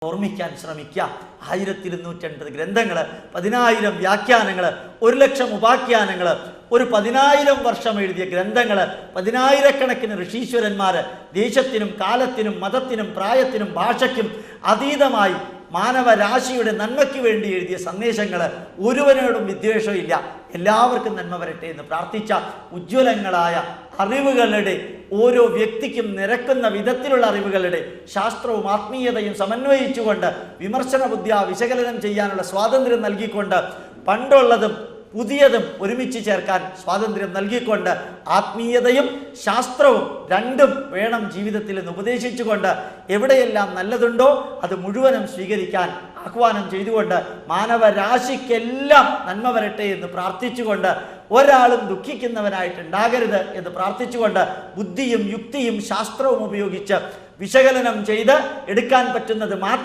ഓർമ്മിക്കാൻ ശ്രമിക്കുക. 1250 ഗ്രന്ഥങ്ങൾ, 10,000 വ്യാഖ്യാനങ്ങൾ, 1,00,000 ഉപാഖ്യാനങ്ങൾ, ഒരു 10,000 വർഷം എഴുതിയ ഗ്രന്ഥങ്ങൾ, 10,000കണക്കിന് ഋഷീശ്വരന്മാർ, ദേശത്തിനും കാലത്തിനും മതത്തിനും പ്രായത്തിനും ഭാഷയ്ക്കും അതീതമായി മാനവരാശിയുടെ നന്മയ്ക്ക് വേണ്ടി എഴുതിയ സന്ദേശങ്ങൾ. ഒരുവനോടും വിദ്വേഷമില്ല, എല്ലാവർക്കും നന്മ വരട്ടെ എന്ന് പ്രാർത്ഥിച്ച ഉജ്ജ്വലങ്ങളായ അറിവുകളുടെ, ഓരോ വ്യക്തിക്കും നിരക്കുന്ന വിധത്തിലുള്ള അറിവുകളുടെ ശാസ്ത്രവും ആത്മീയതയും സമന്വയിച്ചുകൊണ്ട് വിമർശന ബുദ്ധിയ വിശകലനം ചെയ്യാനുള്ള സ്വാതന്ത്ര്യം നൽകിക്കൊണ്ട്, പണ്ടുള്ളതും പുതിയതും ഒരുമിച്ച് ചേർക്കാൻ സ്വാതന്ത്ര്യം നൽകിക്കൊണ്ട്, ആത്മീയതയും ശാസ്ത്രവും രണ്ടും വേണം ജീവിതത്തിൽ എന്ന് ഉപദേശിച്ചുകൊണ്ട്, എവിടെയെല്ലാം നല്ലതുണ്ടോ അത് മുഴുവനും സ്വീകരിക്കാൻ ആഹ്വാനം ചെയ്തുകൊണ്ട്, മാനവരാശിക്കെല്ലാം നന്മ വരട്ടെ എന്ന് പ്രാർത്ഥിച്ചുകൊണ്ട്, ഒരാളും ദുഃഖിക്കുന്നവനായിട്ടുണ്ടാകരുത് എന്ന് പ്രാർത്ഥിച്ചുകൊണ്ട്, ബുദ്ധിയും യുക്തിയും ശാസ്ത്രവും ഉപയോഗിച്ച് വിശകലനം ചെയ്ത് എടുക്കാൻ പറ്റുന്നത് മാത്രം